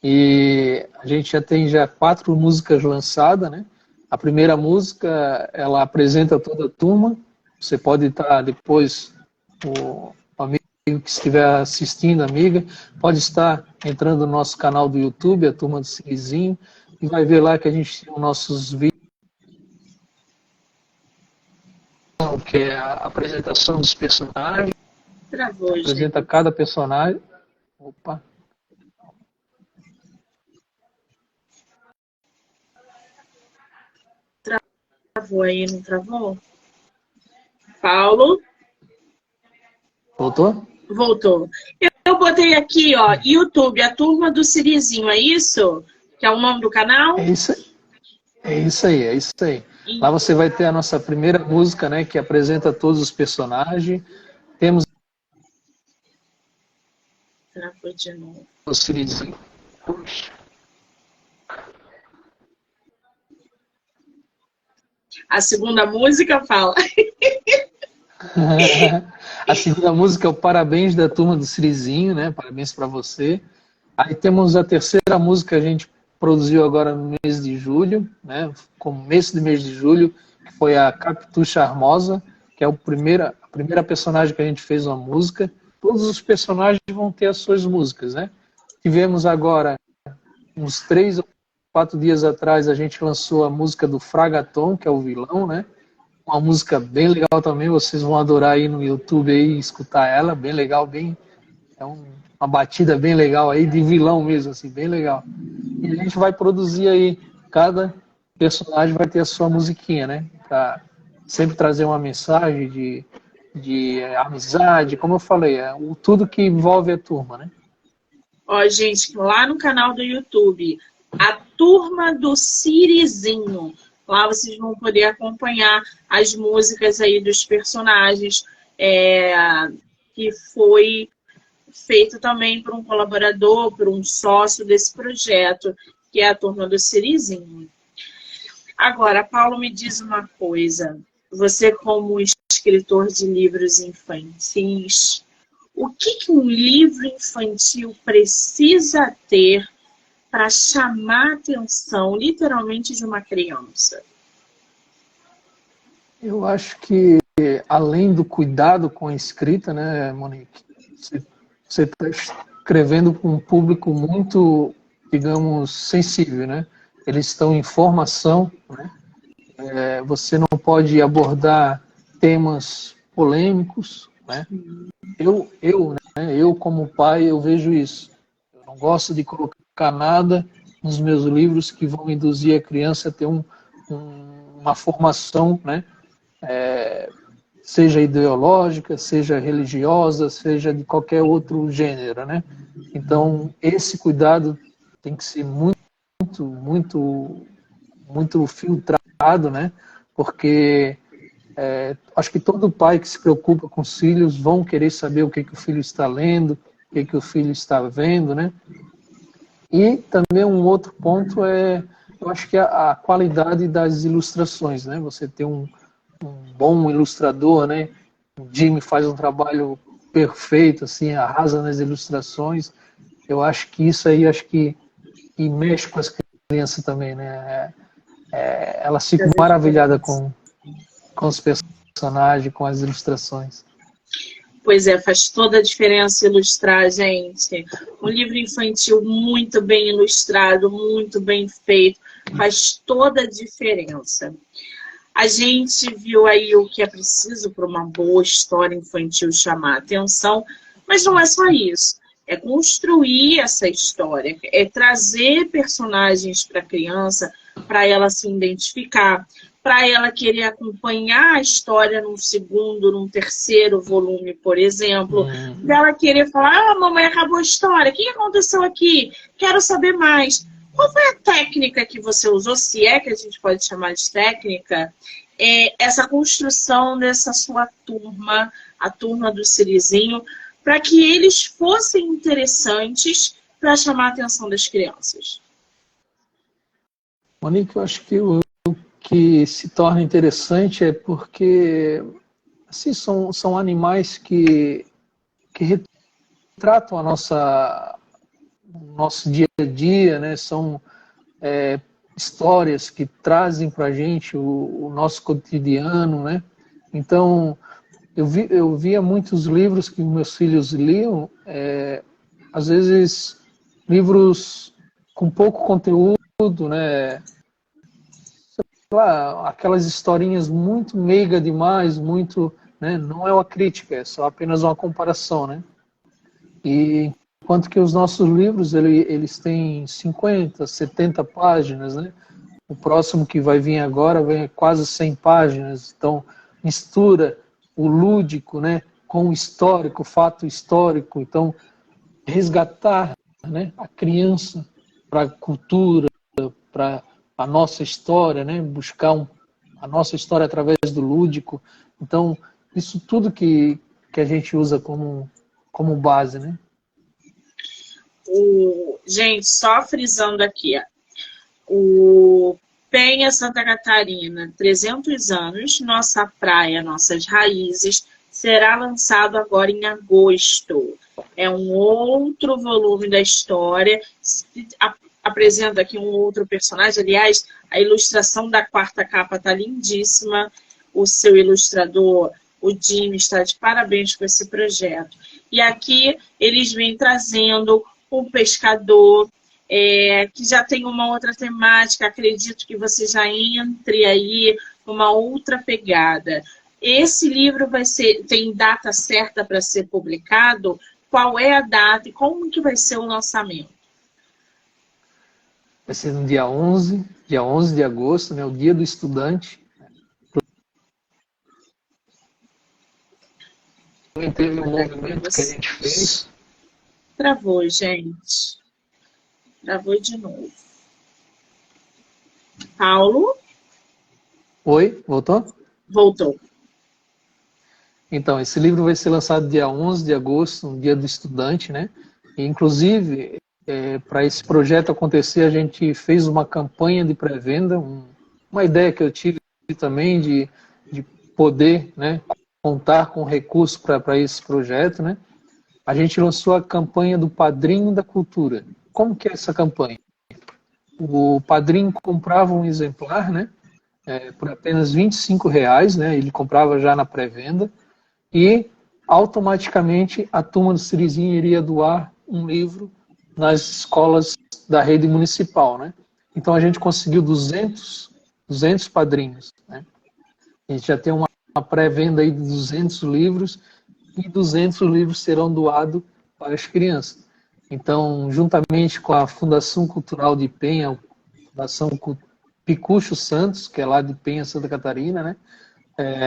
E a gente já tem 4 músicas lançadas, né? A primeira música, ela apresenta toda a turma. Você pode estar depois, o amigo que estiver assistindo, amiga, pode estar entrando no nosso canal do YouTube, a Turma do Sirizinho, e vai ver lá que a gente tem os nossos vídeos, que é a apresentação dos personagens, Travou, apresenta gente. cada personagem. Opa! Travou aí, não travou? Paulo? Voltou? Voltou. Eu botei aqui, ó, YouTube, a Turma do Sirizinho, é isso? Que é o nome do canal? É isso, é isso aí, é isso aí. Lá você vai ter a nossa primeira música, né, que apresenta todos os personagens. Temos Travou de novo. o Sirizinho. Puxa. A segunda música fala. A segunda música é o Parabéns da Turma do Sirizinho, né? Parabéns para você. Aí temos a terceira música que a gente produziu agora no mês de julho, né? Começo do mês de julho, que foi a Capitu Charmosa, que é a primeira personagem que a gente fez uma música. Todos os personagens vão ter as suas músicas, né? Tivemos agora, uns 3 ou 4 dias atrás, a gente lançou a música do Fragaton, que é o vilão, né? Uma música bem legal também, vocês vão adorar aí no YouTube aí, escutar ela, bem legal, uma batida bem legal aí, de vilão mesmo, assim, bem legal. E a gente vai produzir aí, cada personagem vai ter a sua musiquinha, né? Pra sempre trazer uma mensagem de amizade, como eu falei, tudo que envolve a turma, né? Ó, gente, lá no canal do YouTube, a Turma do Sirizinho. Lá vocês vão poder acompanhar as músicas aí dos personagens, que foi feito também por um colaborador, por um sócio desse projeto, que é a Turma do Sirizinho. Agora, Paulo, me diz uma coisa. Você, como escritor de livros infantis, o que um livro infantil precisa ter para chamar a atenção, literalmente, de uma criança? Eu acho que, além do cuidado com a escrita, né, Monique, você está escrevendo para um público muito, digamos, sensível, né? Eles estão em formação, né? Você não pode abordar temas polêmicos, né? Eu como pai, eu vejo isso. Eu não gosto de colocar nada nos meus livros que vão induzir a criança a ter uma formação, né? Seja ideológica, seja religiosa, seja de qualquer outro gênero, né? Então, esse cuidado tem que ser muito filtrado, né? Porque acho que todo pai que se preocupa com os filhos vão querer saber o que o filho está lendo, o que o filho está vendo, né? E também um outro ponto eu acho que a qualidade das ilustrações, né? Você ter um bom ilustrador, né? O Jimmy faz um trabalho perfeito, assim, arrasa nas ilustrações. Eu acho que isso aí, que mexe com as crianças também, né? Elas ficam maravilhadas com os personagens, com as ilustrações. Pois é, faz toda a diferença ilustrar, gente. Um livro infantil muito bem ilustrado, muito bem feito, faz toda a diferença. A gente viu aí o que é preciso para uma boa história infantil chamar a atenção, mas não é só isso. É construir essa história, é trazer personagens para a criança, para ela se identificar, para ela querer acompanhar a história num segundo, num terceiro volume, por exemplo, para ela querer falar, ah, mamãe, acabou a história, o que aconteceu aqui? Quero saber mais. Qual foi a técnica que você usou, se é que a gente pode chamar de técnica, essa construção dessa sua turma, a turma do Sirizinho, para que eles fossem interessantes para chamar a atenção das crianças? Monique, eu acho que o que se torna interessante é porque assim, são animais que retratam o nosso dia a dia, né? São histórias que trazem para a gente o nosso cotidiano, né? Então, eu via muitos livros que meus filhos liam, às vezes livros com pouco conteúdo, né? Aquelas historinhas muito meiga demais, muito, né? Não é uma crítica, é só apenas uma comparação, né? E enquanto que os nossos livros, eles têm 50, 70 páginas, né? O próximo que vai vir agora vem quase 100 páginas, então mistura o lúdico, né, com o histórico, o fato histórico, então resgatar, né, a criança para a cultura, para a nossa história, né, buscar a nossa história através do lúdico. Então, isso tudo que a gente usa como base, né? Gente, só frisando aqui, o Penha Santa Catarina, 300 anos, Nossa Praia, Nossas Raízes, será lançado agora em agosto. É um outro volume da história, apresenta aqui um outro personagem, aliás, a ilustração da quarta capa está lindíssima, o seu ilustrador, o Jimmy, está de parabéns com esse projeto. E aqui eles vêm trazendo um pescador, que já tem uma outra temática, acredito que você já entre aí numa outra pegada. Esse livro tem data certa para ser publicado? Qual é a data e como que vai ser o lançamento? Vai ser no dia 11 de agosto, né, o Dia do Estudante. Teve um movimento que a gente fez. Travou, gente. Travou de novo. Paulo? Oi, voltou? Voltou. Então, esse livro vai ser lançado dia 11 de agosto, no Dia do Estudante, né? E, inclusive, para esse projeto acontecer, a gente fez uma campanha de pré-venda, uma ideia que eu tive também de poder, né, contar com recursos para esse projeto, né? A gente lançou a campanha do Padrinho da Cultura. Como que é essa campanha? O padrinho comprava um exemplar, né, por apenas R$25, né, ele comprava já na pré-venda, e automaticamente a turma do Sirizinho iria doar um livro nas escolas da rede municipal, né? Então a gente conseguiu 200 padrinhos, né? A gente já tem uma pré-venda aí de 200 livros e 200 livros serão doados para as crianças. Então, juntamente com a Fundação Cultural de Penha, a Fundação Picucho Santos, que é lá de Penha, Santa Catarina, né?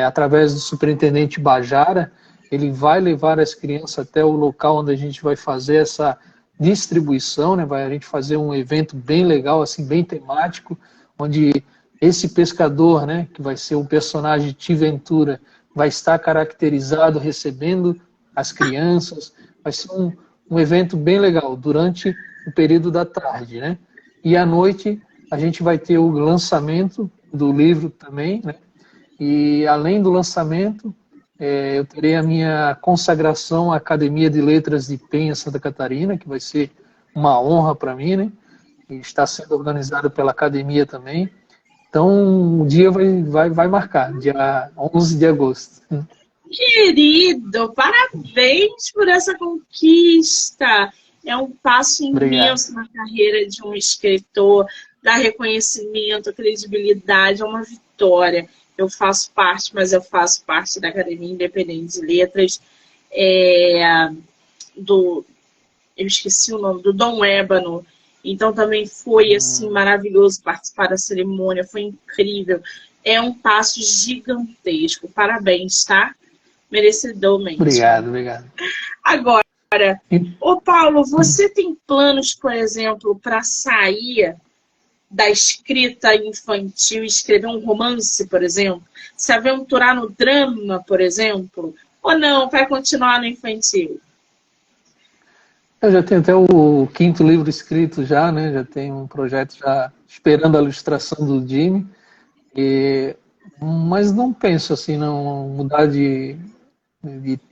Através do superintendente Bajara, ele vai levar as crianças até o local onde a gente vai fazer essa distribuição, né? A gente fazer um evento bem legal, assim, bem temático, onde esse pescador, né, que vai ser um personagem de Ventura, vai estar caracterizado recebendo as crianças. Vai ser um evento bem legal durante o período da tarde, né? E à noite a gente vai ter o lançamento do livro também, né? E além do lançamento, eu terei a minha consagração à Academia de Letras de Penha, Santa Catarina, que vai ser uma honra para mim, né? E está sendo organizado pela academia também. Então, o dia vai marcar, dia 11 de agosto. Querido, parabéns por essa conquista. É um passo imenso na carreira de um escritor, dá reconhecimento, credibilidade, é uma vitória. Eu faço parte, mas eu faço parte da Academia Independente de Letras, eu esqueci o nome, do Dom Ébano. Então também foi assim maravilhoso participar da cerimônia, foi incrível. É um passo gigantesco. Parabéns, tá? Merecidormente. Obrigado. Agora, ô Paulo, você tem planos, por exemplo, para sair da escrita infantil, escrever um romance, por exemplo? Se aventurar no drama, por exemplo? Ou não, vai continuar no infantil? Eu já tenho até o 5º livro escrito já, né? Já tenho um projeto já esperando a ilustração do Jimmy. Mas não penso assim, não mudar de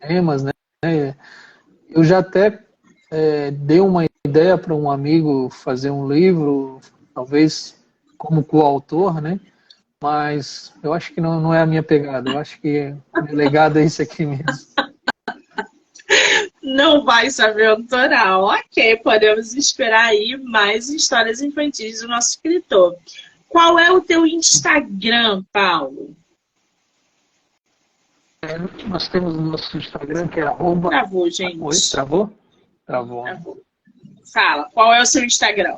temas, né? Eu já até dei uma ideia para um amigo fazer um livro, talvez como coautor, né? Mas eu acho que não é a minha pegada. Eu acho que o meu legado é esse aqui mesmo. Não vai se aventurar. Ok, podemos esperar aí mais histórias infantis do nosso escritor. Qual é o teu Instagram, Paulo? Nós temos o nosso Instagram, que é arroba... Travou, gente. Oi, travou? Travou. Fala, qual é o seu Instagram?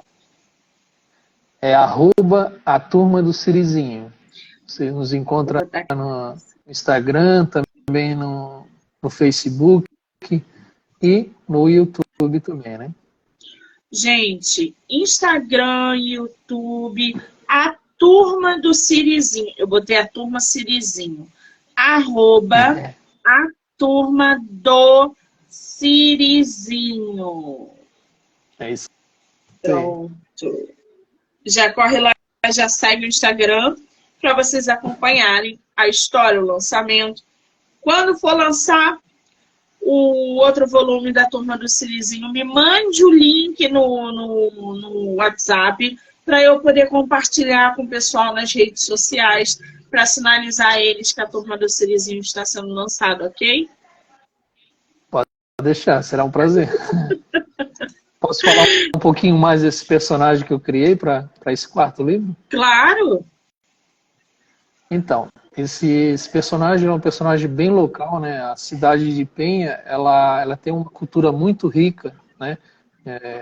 É arroba a turma do Sirizinho. Você nos encontra no Instagram, também no Facebook e no YouTube também, né? Gente, Instagram, YouTube, a turma do Sirizinho. Eu botei a turma Sirizinho. Arroba a turma do Sirizinho. É isso. Pronto. Já corre lá, já segue o Instagram para vocês acompanharem a história, o lançamento. Quando for lançar o outro volume da Turma do Sirizinho, me mande o link no WhatsApp para eu poder compartilhar com o pessoal nas redes sociais para sinalizar a eles que a Turma do Sirizinho está sendo lançada, ok? Pode deixar, será um prazer. Posso falar um pouquinho mais desse personagem que eu criei para esse 4º livro? Claro! Então, esse personagem é um personagem bem local, né? A cidade de Penha, ela tem uma cultura muito rica, né?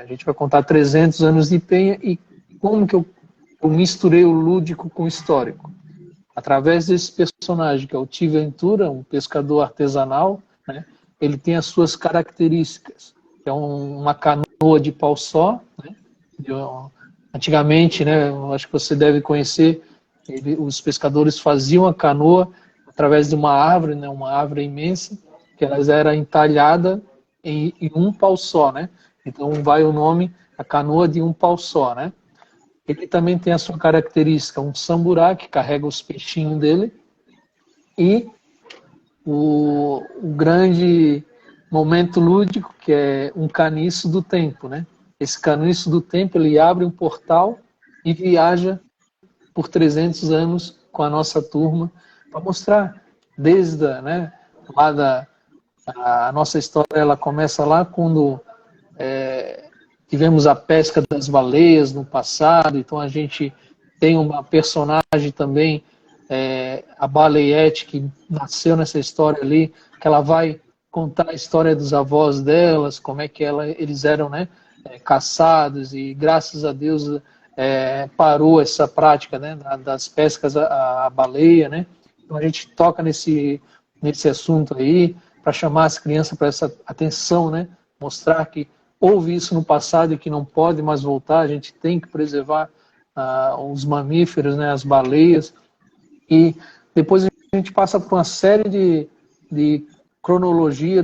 A gente vai contar 300 anos de Penha e como que eu misturei o lúdico com o histórico. Através desse personagem, que é o Ventura, um pescador artesanal, né? Ele tem as suas características. É uma canoa de pau só, né? Antigamente, né? Eu acho que você deve conhecer, os pescadores faziam a canoa através de uma árvore, né? Uma árvore imensa, que elas era entalhada em um pau só, né? Então vai o nome, a canoa de um pau só, né? Ele também tem a sua característica, um samburá que carrega os peixinhos dele e o grande momento lúdico, que é um caniço do tempo, né? Esse caniço do tempo, ele abre um portal e viaja por 300 anos com a nossa turma para mostrar desde a nossa história, ela começa lá quando tivemos a pesca das baleias no passado. Então a gente tem uma personagem também, a Baleiete, que nasceu nessa história ali, que ela vai contar a história dos avós delas, como é que eles eram, né, caçados, e graças a Deus parou essa prática, né, das pescas à baleia, né? Então a gente toca nesse assunto aí para chamar as crianças para essa atenção, né? Mostrar que houve isso no passado e que não pode mais voltar. A gente tem que preservar os mamíferos, né, as baleias. E depois a gente passa por uma série de cronologia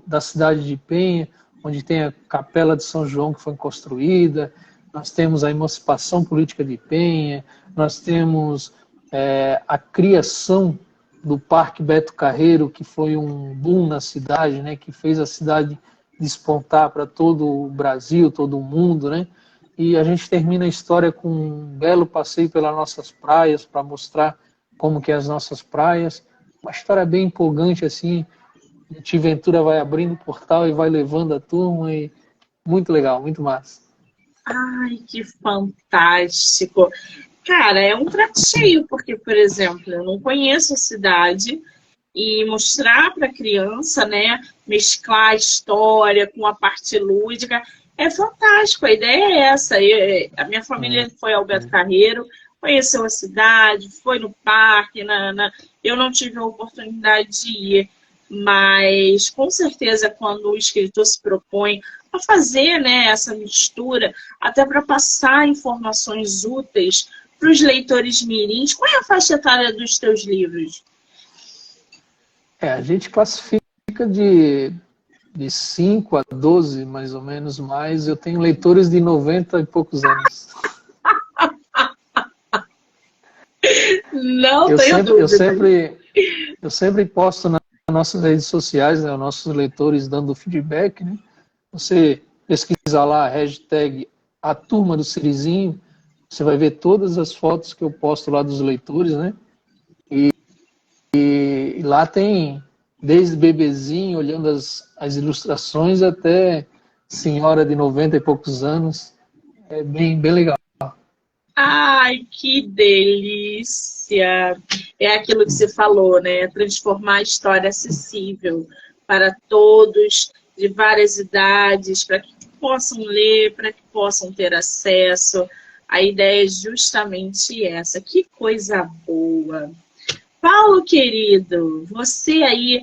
da cidade de Penha, onde tem a Capela de São João que foi construída, nós temos a emancipação política de Penha, nós temos a criação do Parque Beto Carreiro, que foi um boom na cidade, né, que fez a cidade despontar para todo o Brasil, todo o mundo, né? E a gente termina a história com um belo passeio pelas nossas praias, para mostrar como que é as nossas praias. Uma história bem empolgante, assim. O Tio Ventura vai abrindo o portal e vai levando a turma, e muito legal, muito massa. Ai, que fantástico! Cara, é um prato cheio, porque, por exemplo, eu não conheço a cidade e mostrar para a criança, né, mesclar a história com a parte lúdica, é fantástico. A ideia é essa. A minha família foi ao Beto Carreiro, conheceu a cidade, foi no parque, eu não tive a oportunidade de ir, mas com certeza quando o escritor se propõe a fazer, né, essa mistura, até para passar informações úteis para os leitores mirins. Qual é a faixa etária dos teus livros? A gente classifica de 5 a 12, mais ou menos, mais. Eu tenho leitores de 90 e poucos anos. Não tenho dúvida. Eu sempre posto nas nossas redes sociais, né, os nossos leitores dando feedback, né? Você pesquisa lá a hashtag A Turma do Sirizinho, você vai ver todas as fotos que eu posto lá dos leitores, né? E lá tem desde bebezinho, olhando as ilustrações, até senhora de 90 e poucos anos. É bem legal. Ai, que delícia! É aquilo que você falou, né? Transformar a história acessível para todos, de várias idades, para que possam ler, para que possam ter acesso. A ideia é justamente essa. Que coisa boa! Paulo, querido, você aí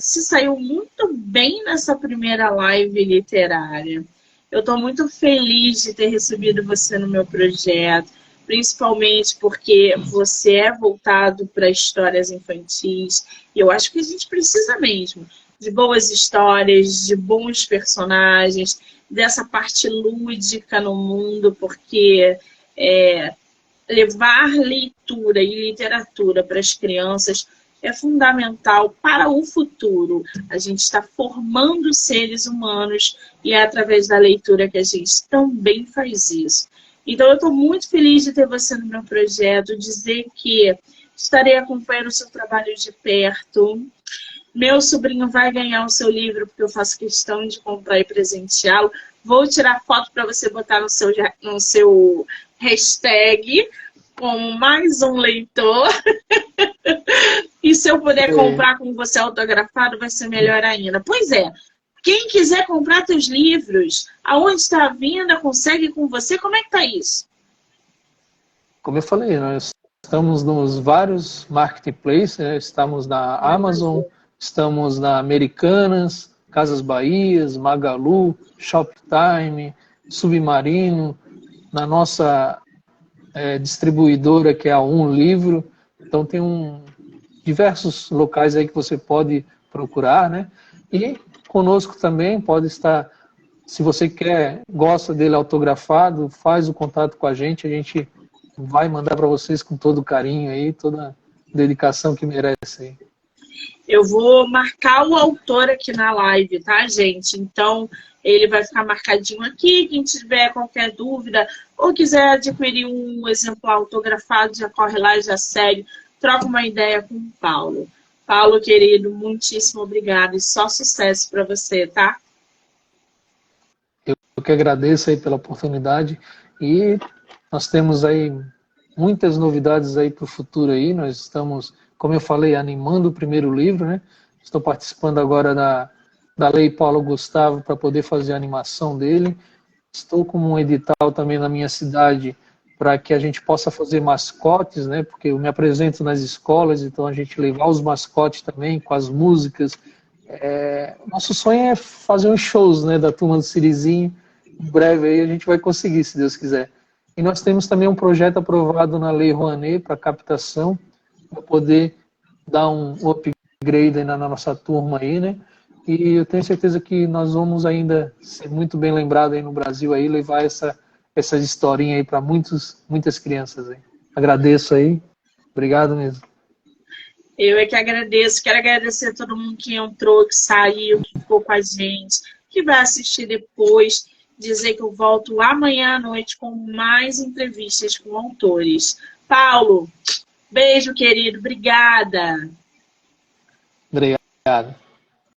se saiu muito bem nessa primeira live literária. Eu estou muito feliz de ter recebido você no meu projeto, principalmente porque você é voltado para histórias infantis, e eu acho que a gente precisa mesmo de boas histórias, de bons personagens, dessa parte lúdica no mundo, porque levar leitura e literatura para as crianças é fundamental para o futuro. A gente está formando seres humanos e é através da leitura que a gente também faz isso. Então, eu estou muito feliz de ter você no meu projeto, dizer que estarei acompanhando o seu trabalho de perto. Meu sobrinho vai ganhar o seu livro, porque eu faço questão de comprar e presenteá-lo. Vou tirar foto para você botar no seu hashtag, como mais um leitor. E se eu puder comprar com você autografado, vai ser melhor ainda. Pois é, quem quiser comprar teus livros, aonde está a venda, consegue com você? Como é que tá isso? Como eu falei, nós estamos nos vários marketplaces, né? Estamos na Amazon, estamos na Americanas, Casas Bahias, Magalu, Shoptime, Submarino, na nossa distribuidora, que é a Um Livro. Então tem diversos locais aí que você pode procurar, né? E conosco também pode estar, se você gosta dele autografado, faz o contato com a gente vai mandar para vocês com todo carinho aí, toda a dedicação que merece aí. Eu vou marcar o autor aqui na live, tá, gente? Então, ele vai ficar marcadinho aqui. Quem tiver qualquer dúvida ou quiser adquirir um exemplar autografado, já corre lá, já segue, troca uma ideia com o Paulo. Paulo, querido, muitíssimo obrigada e só sucesso para você, tá? Eu que agradeço aí pela oportunidade e nós temos aí muitas novidades aí para o futuro aí. Nós estamos, como eu falei, animando o primeiro livro, né? Estou participando agora da Lei Paulo Gustavo para poder fazer a animação dele. Estou com um edital também na minha cidade para que a gente possa fazer mascotes, né? Porque eu me apresento nas escolas, então a gente levar os mascotes também com as músicas. Nosso sonho é fazer uns shows, né, da Turma do Sirizinho. Em breve aí a gente vai conseguir, se Deus quiser. E nós temos também um projeto aprovado na Lei Rouanet para captação, para poder dar um upgrade na nossa turma aí, né? E eu tenho certeza que nós vamos ainda ser muito bem lembrados aí no Brasil aí, levar essa historinha aí para muitas crianças aí. Agradeço aí. Obrigado mesmo. Eu é que agradeço. Quero agradecer a todo mundo que entrou, que saiu, que ficou com a gente, que vai assistir depois. Dizer que eu volto amanhã à noite com mais entrevistas com autores. Paulo, beijo, querido. Obrigada. Obrigado.